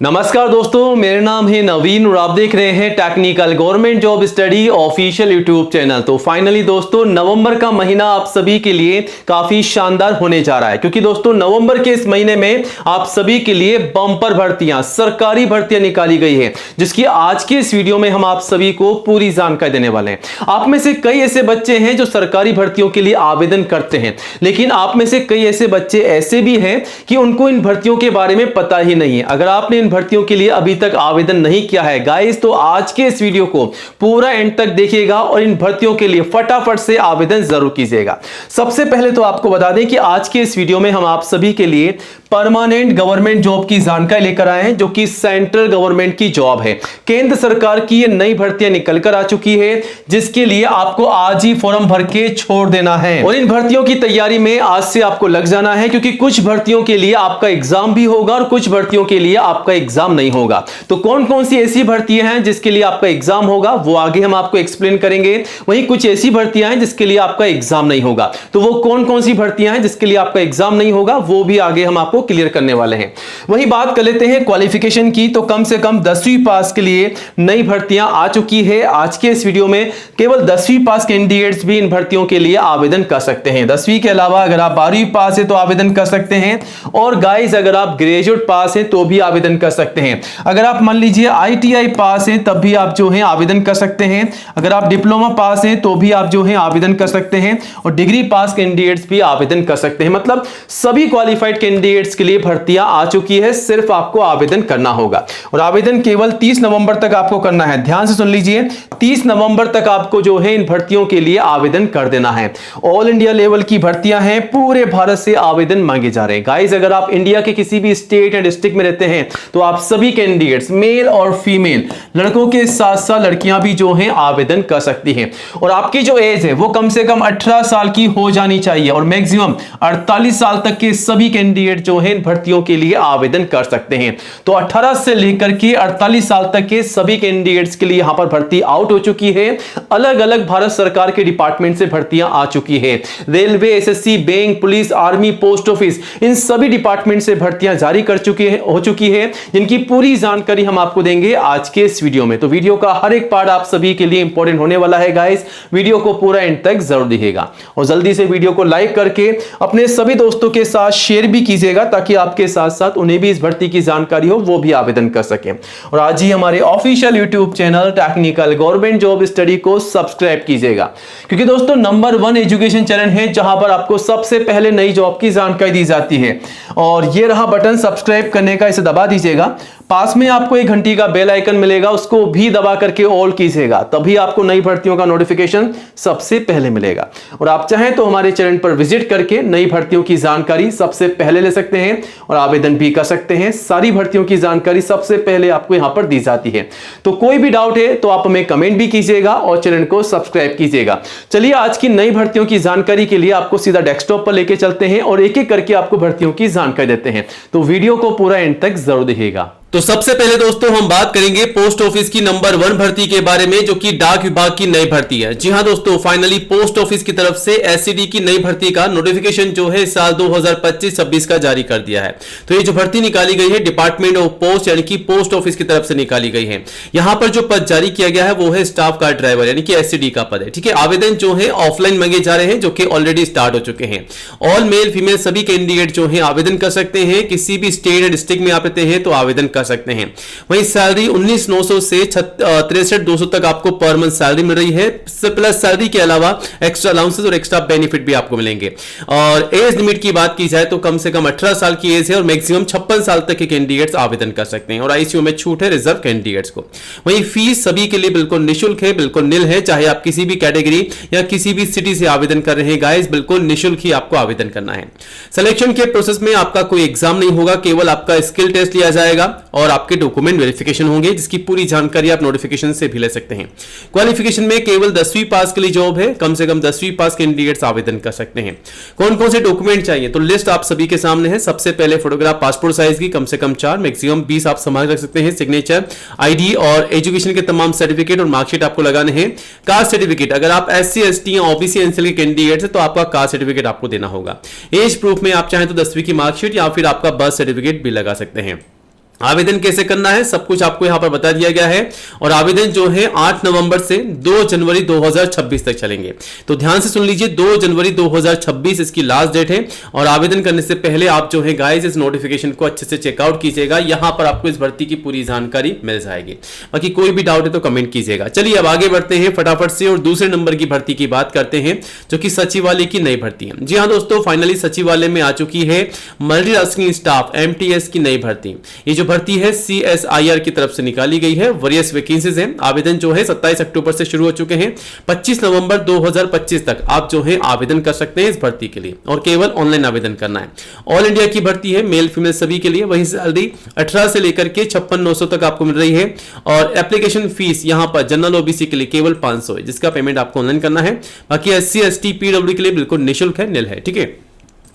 नमस्कार दोस्तों, मेरा नाम है नवीन और आप देख रहे हैं technical government job study official YouTube channel. तो फाइनली दोस्तों, नवंबर का महीना आप सभी के लिए काफी शानदार होने जा रहा है, क्योंकि दोस्तों नवंबर के इस महीने में आप सभी के लिए बम्पर भर्तियां, सरकारी भर्तियां निकाली गई है, जिसकी आज के इस वीडियो में हम आप सभी को पूरी जानकारी देने वाले हैं। आप में से कई ऐसे बच्चे हैं जो सरकारी भर्तियों के लिए आवेदन करते हैं, लेकिन आप में से कई ऐसे बच्चे ऐसे भी हैं कि उनको इन भर्तियों के बारे में पता ही नहीं है। अगर आपने भर्तियों के लिए अभी तक आवेदन नहीं किया है गाइस, तो आज के इस वीडियो को पूरा एंड तक देखिएगा और इन भर्तियों के लिए फटाफट से आवेदन जरूर कीजिएगा। सबसे पहले तो आपको बता दें कि आज के इस वीडियो में हम आप सभी के लिए परमानेंट गवर्नमेंट जॉब की जानकारी लेकर आए हैं, जो कि सेंट्रल गवर्नमेंट की जॉब है। केंद्र सरकार की ये नई भर्तियां निकल कर आ चुकी है, जिसके लिए आपको आज ही फॉर्म भर के छोड़ देना है और इन भर्तियों की तैयारी में आज से आपको लग जाना है, क्योंकि कुछ भर्तियों के लिए आपका एग्जाम भी होगा और कुछ भर्तियों के लिए आपका एग्जाम नहीं होगा। तो कौन कौन सी ऐसी भर्तियां हैं जिसके लिए आपका एग्जाम होगा, वो आगे हम आपको एक्सप्लेन करेंगे। वहीं कुछ ऐसी भर्तियां हैं जिसके लिए आपका एग्जाम नहीं होगा, तो वो कौन कौन सी भर्तियां हैं जिसके लिए आपका एग्जाम नहीं होगा, वो भी आगे हम आपको क्लियर करने वाले हैं। वही बात कर लेते हैं क्वालिफिकेशन की। तो कम से कम 10वीं पास के लिए नई भर्तियां आ चुकी है। आज के इस वीडियो में केवल 10वीं पास कैंडिडेट्स भी इन भर्तियों के लिए आवेदन कर सकते हैं। 10वीं के अलावा अगर आप 12वीं पास है तो आवेदन कर सकते हैं, और गाइस अगर आप ग्रेजुएट पास है तो भी आवेदन कर सकते हैं। अगर आप मान लीजिए ITI पास हैं तब भी आप जो है आवेदन कर सकते हैं। अगर आप डिप्लोमा पास हैं तो भी आप जो है आवेदन कर सकते हैं, और डिग्री पास कैंडिडेट्स भी आवेदन कर सकते हैं। मतलब सभी क्वालिफाइड कैंडिडेट्स के लिए भर्तियां आ चुकी है, सिर्फ आपको आवेदन करना होगा। और आवेदन केवल 30 नवंबर तक आपको करना है। ध्यान से सुन लीजिए, 30 नवंबर तक आपको जो है इन भर्तियों के लिए आवेदन कर देना है। ऑल इंडिया लेवल की भर्तियां हैं, पूरे भारत से आवेदन मांगे जा रहे हैं। गाइस अगर आप इंडिया के किसी भी स्टेट या डिस्ट्रिक्ट में रहते हैं तो आप सभी कैंडिडेट्स, मेल और फीमेल, लड़कों के साथ साथ लड़कियां भी जो हैं आवेदन कर सकती हैं। और आपकी जो एज है वो कम से कम 18 साल की हो जानी चाहिए, और मैक्सिमम 48 साल तक के सभी कैंडिडेट जो हैं भर्तियों के लिए आवेदन कर सकते हैं। तो 18 से लेकर के 48 साल तक के सभी कैंडिडेट्स के लिए यहां पर भर्ती आउट हो चुकी है। अलग अलग भारत सरकार के डिपार्टमेंट से भर्तियां आ चुकी है। Railway, SSC, bank, police, army, post office, इन सभी डिपार्टमेंट से भर्तियां जारी हो चुकी है, जिनकी पूरी जानकारी हम आपको देंगे आज के इस वीडियो में। तो वीडियो का हर एक पार्ट आप सभी के लिए इंपॉर्टेंट होने वाला है गाइस। वीडियो को पूरा एंड तक जरूर देखिएगा, और जल्दी से वीडियो को लाइक करके अपने सभी दोस्तों के साथ शेयर भी कीजिएगा, ताकि आपके साथ साथ उन्हें भी इस भर्ती की जानकारी हो, वो भी आवेदन कर सके। और आज ही हमारे official YouTube channel technical government job study को सब्सक्राइब कीजिएगा, क्योंकि दोस्तों नंबर 1 एजुकेशन चैनल है जहां पर आपको सबसे पहले नई जॉब की जानकारी दी जाती है। और ये रहा बटन सब्सक्राइब करने का, इसे दबा दीजिएगा। पास में आपको एक घंटी का बेल आइकन मिलेगा, उसको भी दबा करके ऑल कीजिएगा, तभी आपको नई भर्तियों का नोटिफिकेशन सबसे पहले मिलेगा। और आप चाहें तो हमारे चैनल पर विजिट करके नई भर्तियों की जानकारी सबसे पहले ले सकते हैं और आवेदन भी कर सकते हैं। सारी भर्तियों की जानकारी सबसे पहले आपको यहां पर दी जाती है। तो कोई भी डाउट है तो आप हमें कमेंट भी कीजिएगा और चैनल को सब्सक्राइब कीजिएगा। चलिए आज की नई भर्तियों की जानकारी के लिए आपको सीधा डेस्कटॉप पर लेके चलते हैं और एक एक करके आपको भर्तियों की जानकारी देते हैं। तो वीडियो को पूरा एंड तक जरूर देखिएगा। तो सबसे पहले दोस्तों हम बात करेंगे पोस्ट ऑफिस की नंबर 1 भर्ती के बारे में, जो कि डाक विभाग की नई भर्ती है। जी हां दोस्तों, फाइनली पोस्ट ऑफिस की तरफ से SCD की नई भर्ती का नोटिफिकेशन जो है साल 2025-26 का जारी कर दिया है। तो ये जो भर्ती निकाली गई है डिपार्टमेंट ऑफ पोस्ट यानी कि पोस्ट ऑफिस की तरफ से निकाली गई है। यहां पर जो पद जारी किया गया है वो है स्टाफ कार ड्राइवर यानी कि SCD का पद है। ठीक है, आवेदन जो है ऑफलाइन मांगे जा रहे हैं, जो कि ऑलरेडी स्टार्ट हो चुके हैं। ऑल मेल फीमेल सभी कैंडिडेट जो है आवेदन कर सकते हैं। किसी भी स्टेट या डिस्ट्रिक्ट में आप रहते हैं तो आवेदन कर सकते हैं। वहीं सैलरी 19,900 से 63,200 तक आपको पर मंथ सैलरी मिल रही है। प्लस सैलरी के अलावा एक्स्ट्रा अलाउंसेस और एक्स्ट्रा बेनिफिट भी आपको मिलेंगे। और एज लिमिट की बात की जाए तो कम से कम 18 साल की एज है, और मैक्सिमम 56 साल तक के कैंडिडेट्स आवेदन कर सकते हैं। और ICU में छूट है रिजर्व कैंडिडेट्स को। वहीं फीस सभी के लिए बिल्कुल निःशुल्क है, बिल्कुल निल है। चाहे आप किसी भी कैटेगरी या किसी भी सिटी से आवेदन कर रहे हैं गाइस, बिल्कुल निःशुल्क ही आपको आवेदन करना है। सिलेक्शन के प्रोसेस में आपका कोई एग्जाम नहीं होगा, केवल आपका स्किल टेस्ट लिया जाएगा और आपके डॉक्यूमेंट वेरिफिकेशन होंगे, जिसकी पूरी जानकारी आप नोटिफिकेशन से भी ले सकते हैं। क्वालिफिकेशन में केवल 10वीं पास के लिए जॉब है, कम से कम 10वीं पास कैंडिडेट्स आवेदन कर सकते हैं। कौन कौन से डॉक्यूमेंट चाहिए तो लिस्ट आप सभी के सामने है। सबसे पहले फोटोग्राफ पासपोर्ट साइज की कम से कम 4, मैक्सिमम 20 आप संभाल रख सकते हैं। सिग्नेचर, ID और एजुकेशन के तमाम सर्टिफिकेट और मार्कशीट आपको लगाने हैं। कास्ट सर्टिफिकेट, अगर आप SC ST या OBC NCL के कैंडिडेट है तो आपका कास्ट सर्टिफिकेट आपको देना होगा। एज प्रूफ में आप चाहें तो 10वीं की मार्कशीट या फिर आपका बर्थ सर्टिफिकेट भी लगा सकते हैं। आवेदन कैसे करना है सब कुछ आपको यहां पर बता दिया गया है और आवेदन जो है 8 नवंबर से 2 जनवरी 2026 तक चलेंगे। तो ध्यान से सुन लीजिए, 2 जनवरी 2026 इसकी लास्ट डेट है और आवेदन करने से पहले आप जो है गाइस इस नोटिफिकेशन को अच्छे से चेकआउट कीजिएगा। यहां पर आपको इस भर्ती की पूरी जानकारी मिल जाएगी। बाकी कोई भी डाउट है तो कमेंट कीजिएगा। चलिए अब आगे बढ़ते हैं फटाफट से और दूसरे नंबर की भर्ती की बात करते हैं जो कि सचिवालय की नई भर्ती है। जी हाँ दोस्तों, फाइनली सचिवालय में आ चुकी है मल्टीटास्किंग स्टाफ MTS की नई भर्ती। ये जो भर्ती है CSIR की तरफ से निकाली गई है। वेरियस वैकेंसीज हैं। आवेदन जो है 27 अक्टूबर से शुरू हो चुके हैं। 25 नवंबर 2025 तक आप जो है आवेदन कर सकते हैं इस भर्ती के लिए और केवल ऑनलाइन आवेदन करना है। ऑल इंडिया की भर्ती है, मेल फीमेल सभी के लिए। वही सैलरी 18 से लेकर के 56,900 तक आपको मिल रही है और एप्लीकेशन फीस यहां पर जनरल OBC के लिए केवल 500 है, जिसका पेमेंट आपको ऑनलाइन करना है। बाकी SC ST PW के लिए बिल्कुल निःशुल्क है, निल है। ठीक है।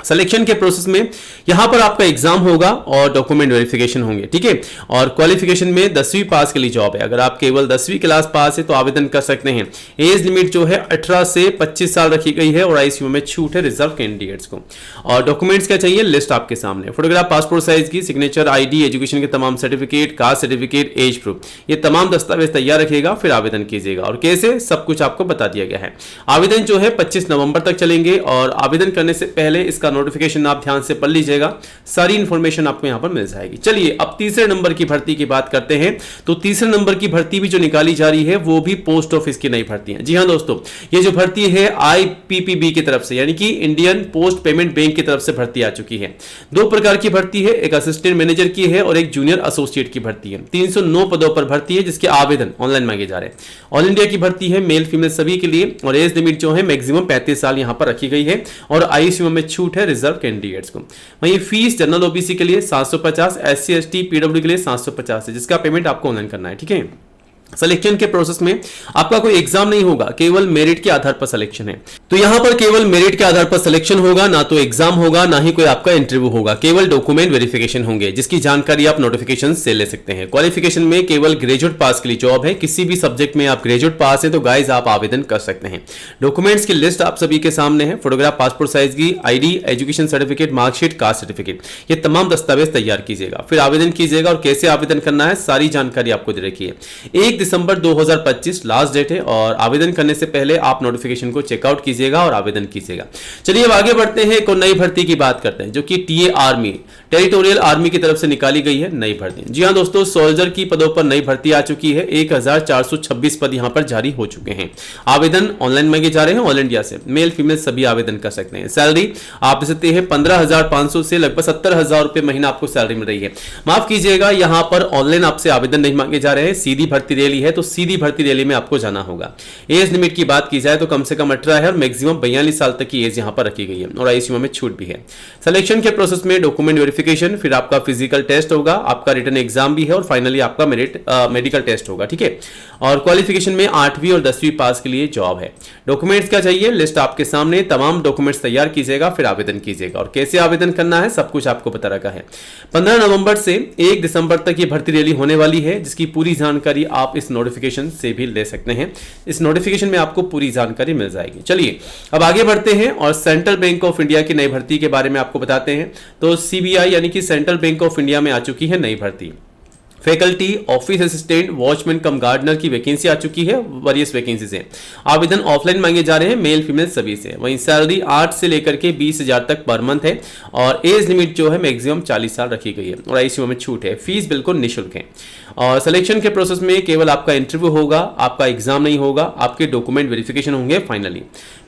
सिलेक्शन के प्रोसेस में यहां पर आपका एग्जाम होगा और डॉक्यूमेंट वेरिफिकेशन होंगे। ठीक है। और क्वालिफिकेशन में 10वीं पास के लिए जॉब है। अगर आप केवल 10वीं क्लास पास है तो आवेदन कर सकते हैं। एज लिमिट जो है 18 से 25 साल रखी गई है और ICU में छूट है रिजर्व कैंडिडेट्स को। और डॉक्यूमेंट्स क्या चाहिए, लिस्ट आपके सामने। फोटोग्राफ पासपोर्ट साइज की, सिग्नेचर, ID, एजुकेशन के तमाम certificate, caste certificate, age proof, ये तमाम दस्तावेज तैयार रखिएगा, फिर आवेदन कीजिएगा। और कैसे सब कुछ आपको बता दिया गया है। आवेदन जो है 25 नवंबर तक चलेंगे और आवेदन करने से पहले इसका नोटिफिकेशन आप ध्यान से पढ़ लीजिएगा, सारी इंफॉर्मेशन आपको यहां पर मिल जाएगी। चलिए अब तीसरे नंबर की भर्ती की बात करते हैं। तो तीसरे नंबर की भर्ती भी जो निकाली जा रही है वो भी पोस्ट ऑफिस की नई भर्ती है। जी हां दोस्तों, ये जो भर्ती है IPPB की तरफ से यानी कि इंडियन पोस्ट पेमेंट बैंक की तरफ से भर्ती आ चुकी है। दो प्रकार की भर्ती है, एक असिस्टेंट मैनेजर की है और एक जूनियर एसोसिएट की भर्ती है। 309 पदों पर भर्ती है जिसके आवेदन ऑनलाइन मांगे जा रहे हैं। ऑल इंडिया की भर्ती है, मेल फीमेल सभी के लिए और एज लिमिट जो है मैक्सिमम 35 साल यहां पर रखी गई है और ICU में छूट है रिजर्व कैंडिडेट्स को। वहीं फीस जनरल OBC के लिए 750, SC ST PW के लिए 750 है, जिसका पेमेंट आपको ऑनलाइन करना है। ठीक है। सिलेक्शन के प्रोसेस में आपका कोई एग्जाम नहीं होगा, केवल मेरिट के आधार पर सिलेक्शन है। तो यहां पर केवल मेरिट के आधार पर सिलेक्शन होगा, ना तो एग्जाम होगा ना ही कोई आपका इंटरव्यू होगा, केवल डॉक्यूमेंट वेरिफिकेशन होंगे जिसकी जानकारी आप नोटिफिकेशन से ले सकते हैं। क्वालिफिकेशन में केवल ग्रेजुएट पास के लिए जॉब है। किसी भी सब्जेक्ट में आप ग्रेजुएट पास है तो गाइज आप आवेदन कर सकते हैं। डॉक्यूमेंट्स की लिस्ट आप सभी के सामने है। फोटोग्राफ पासपोर्ट साइज की, ID, education certificate, marksheet, caste certificate, ये तमाम दस्तावेज तैयार कीजिएगा, फिर आवेदन कीजिएगा। और कैसे आवेदन करना है सारी जानकारी आपको दे रखी है। 1 दिसंबर 2025 लास्ट डेट है और आवेदन करने से पहले आप नोटिफिकेशन को चेकआउट कीजिएगा और आवेदन कीजिएगा। चलिए अब आगे बढ़ते हैं, एक और नई भर्ती की बात करते हैं जो कि TA आर्मी, टेरिटोरियल आर्मी की तरफ से निकाली गई है नई भर्ती। जी हां दोस्तों, सोल्जर की पदों पर नई भर्ती आ चुकी है। 1426 पद यहां पर जारी हो चुके हैं। आवेदन ऑनलाइन मांगे जा रहे हैं ऑल इंडिया से। मेल फीमेल सभी आवेदन कर सकते हैं। सैलरी आप दे सकते हैं 15,500 से लगभग 70,000 रुपए महीना आपको सैलरी मिल रही है। माफ कीजिएगा, यहां पर ऑनलाइन आपसे आवेदन नहीं मांगे जा रहे हैं, सीधी भर्ती रैली है तो सीधी भर्ती रैली में आपको जाना होगा। एज लिमिट की बात की जाए तो कम से कम 18 है और मैक्सिमम 42 साल तक की एज यहां पर रखी गई है और ICU में छूट भी है। सिलेक्शन के प्रोसेस में डॉक्यूमेंट वेरिफिकेशन, फिर आपका फिजिकल टेस्ट होगा, आपका रिटन एग्जाम भी है और फाइनली आपका मेडिकल टेस्ट होगा। ठीक है। और क्वालिफिकेशन में 8वीं और 10वीं पास के लिए जॉब है। डॉक्यूमेंट्स क्या चाहिए, लिस्ट आपके सामने, तमाम डॉक्यूमेंट्स तैयार कीजिएगा, फिर आवेदन कीजिएगा। और कैसे आवेदन करना है सब कुछ आपको बता रखा है। 15 नवंबर से 1 दिसंबर तक ये भर्ती रैली होने वाली है जिसकी पूरी जानकारी आप इस नोटिफिकेशन से भी ले सकते हैं। इस नोटिफिकेशन में आपको पूरी जानकारी मिल जाएगी। चलिए अब आगे बढ़ते हैं और सेंट्रल बैंक ऑफ इंडिया की नई भर्ती के बारे में आपको बताते हैं। तो CBI यानी कि सेंट्रल बैंक ऑफ इंडिया में आ चुकी है नई भर्ती। फैकल्टी, ऑफिस असिस्टेंट, वॉचमैन कम गार्डनर की वैकेंसी आ चुकी है। वेरियस वैकेंसीज हैं। आवेदन ऑफलाइन मांगे जा रहे हैं, मेल फीमेल सभी से। वहीं सैलरी 8 से लेकर के 20,000 तक पर मंथ है और एज लिमिट जो है मैक्सिमम 40 साल रखी गई है और ICU में छूट है। फीस बिल्कुल निःशुल्क है। और सिलेक्शन के प्रोसेस में केवल आपका इंटरव्यू होगा, आपका एग्जाम नहीं होगा, आपके डॉक्यूमेंट वेरिफिकेशन होंगे फाइनली।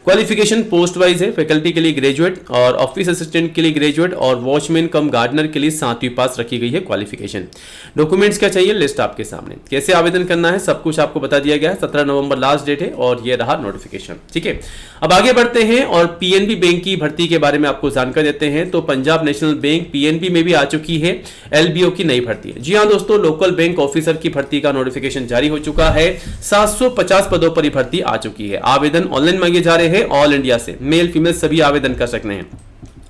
क्वालिफिकेशन पोस्ट वाइज है। फैकल्टी के लिए ग्रेजुएट और ऑफिस असिस्टेंट के लिए ग्रेजुएट और वॉचमैन कम गार्डनर के लिए 7वीं पास रखी गई है क्वालिफिकेशन। डॉक्यूमेंट्स क्या चाहिए, लिस्ट आपके सामने। कैसे आवेदन करना है सब कुछ आपको बता दिया गया है। 17 नवंबर लास्ट डेट है और ये रहा नोटिफिकेशन। ठीक है। अब आगे बढ़ते हैं और PNB बैंक की भर्ती के बारे में आपको जानकारी देते हैं। तो पंजाब नेशनल बैंक PNB में भी आ चुकी है LBO की नई भर्ती। जी हाँ दोस्तों, लोकल बैंक ऑफिसर की भर्ती का नोटिफिकेशन जारी हो चुका है। 750 पदों पर भर्ती आ चुकी है। आवेदन ऑनलाइन मांगे जा रहे हैं ऑल इंडिया से। मेल फीमेल सभी आवेदन कर सकते हैं।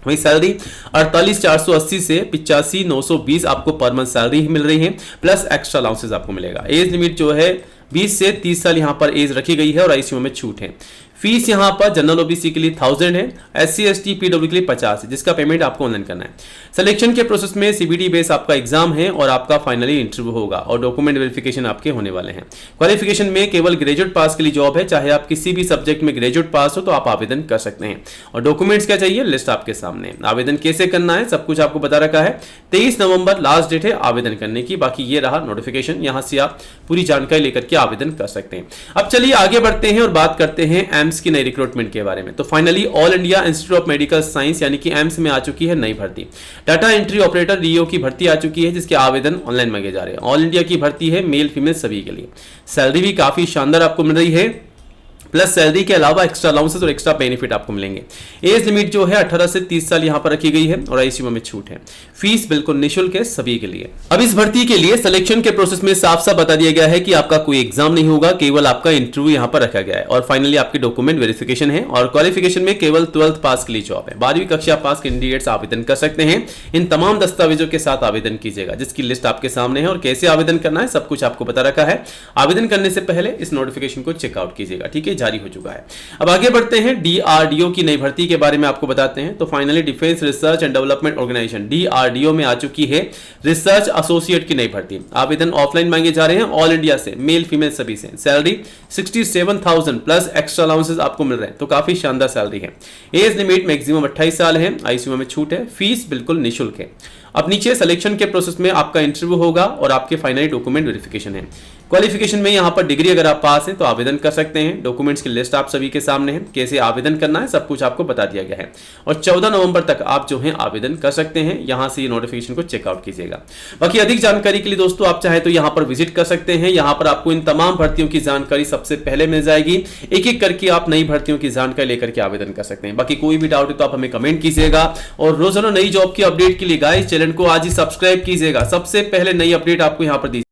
वही सैलरी 48,480 से 85,920 आपको पर मंथ सैलरी मिल रही है, प्लस एक्स्ट्रा अलाउंसेस आपको मिलेगा। एज लिमिट जो है 20 से 30 साल यहां पर एज रखी गई है और ICU में छूट है। फीस यहाँ पर जनरल ओबीसी के लिए 1000 है, SC ST PW के लिए 50 है, जिसका पेमेंट आपको ऑनलाइन करना है। सिलेक्शन के प्रोसेस में CBT बेस आपका एग्जाम है और आपका फाइनली इंटरव्यू होगा और डॉक्यूमेंट वेरिफिकेशन आपके होने वाले हैं। क्वालिफिकेशन में केवल ग्रेजुएट पास के लिए जॉब है, चाहे आप किसी भी सब्जेक्ट में ग्रेजुएट पास हो तो आप आवेदन कर सकते हैं। और डॉक्यूमेंट्स क्या चाहिए, लिस्ट आपके सामने। आवेदन कैसे करना है सब कुछ आपको बता रखा है। 23 नवंबर लास्ट डेट है आवेदन करने की। बाकी ये रहा नोटिफिकेशन, यहां से आप पूरी जानकारी लेकर के आवेदन कर सकते हैं। अब चलिए आगे बढ़ते हैं और बात करते हैं एम्स की नई रिक्रूटमेंट के बारे में। तो finally all India institute of medical science यानी कि एम्स में आ चुकी है नई भर्ती। डाटा एंट्री ऑपरेटर डीओ की भर्ती आ चुकी है, जिसके आवेदन ऑनलाइन मांगे जा रहे हैं। ऑल इंडिया की भर्ती है, मेल फीमेल सभी के लिए। सैलरी भी काफी शानदार आपको मिल रही है, प्लस सैलरी के अलावा एक्स्ट्रा अलाउंसेस और एक्स्ट्रा बेनिफिट आपको मिलेंगे। एज लिमिट जो है 18 से 30 साल यहां पर रखी गई है और आईसीयू में छूट है। फीस बिल्कुल निःशुल्क है सभी के लिए। अब इस भर्ती के लिए सिलेक्शन के प्रोसेस में साफ साफ बता दिया गया है कि आपका कोई एग्जाम नहीं होगा, केवल आपका इंटरव्यू यहां पर रखा गया है और फाइनली आपके डॉक्यूमेंट वेरिफिकेशन है। और क्वालिफिकेशन में केवल 12th पास के लिए जॉब है। 12वीं कक्षा पास कैंडिडेट्स आवेदन कर सकते हैं। इन तमाम दस्तावेजों के साथ आवेदन कीजिएगा, जिसकी लिस्ट आपके सामने है और कैसे आवेदन करना है सब कुछ आपको बता रखा है। आवेदन करने से पहले इस नोटिफिकेशन को चेकआउट कीजिएगा, ठीक है, जारी हो चुका है। अब आगे बढ़ते हैं DRDO की नई भर्ती के बारे में आपको बताते हैं। तो finally Defence Research and Development Organisation DRDO में आ चुकी है रिसर्च एसोसिएट की नई भर्ती। आवेदन ऑफलाइन मांगे जा रहे हैं ऑल इंडिया से, मेल फीमेल सभी से। सैलरी 67,000 प्लस एक्स्ट्रा अलाउंसेस आपको मिल रहे हैं, तो काफी शानदार सैलरी है। एज लिमिट मैक्सिमम 28 साल है, आईसीयू में छूट है। फीस बिल्कुल निःशुल्क है। अब नीचे सिलेक्शन के प्रोसेस में आपका इंटरव्यू होगा और आपके फाइनली डॉक्यूमेंट वेरिफिकेशन है। क्वालिफिकेशन में यहां पर डिग्री अगर आप पास हैं तो आवेदन कर सकते हैं। डॉक्यूमेंट्स की लिस्ट आप सभी के सामने है, कैसे आवेदन करना है सब कुछ आपको बता दिया गया है। और 14 नवंबर तक आप जो है आवेदन कर सकते हैं। यहां से ये नोटिफिकेशन को चेकआउट कीजिएगा। बाकी अधिक जानकारी के लिए दोस्तों आप चाहे तो यहां पर विजिट कर सकते हैं। यहां पर आपको इन तमाम भर्तियों की जानकारी सबसे पहले मिल जाएगी। एक एक करके आप नई भर्तियों की जानकारी लेकर के आवेदन कर सकते हैं। बाकी कोई भी डाउट है तो आप हमें कमेंट कीजिएगा और रोजाना नई जॉब की अपडेट के लिए गाइस चैनल को आज ही सब्सक्राइब कीजिएगा। सबसे पहले नई अपडेट आपको यहां पर दी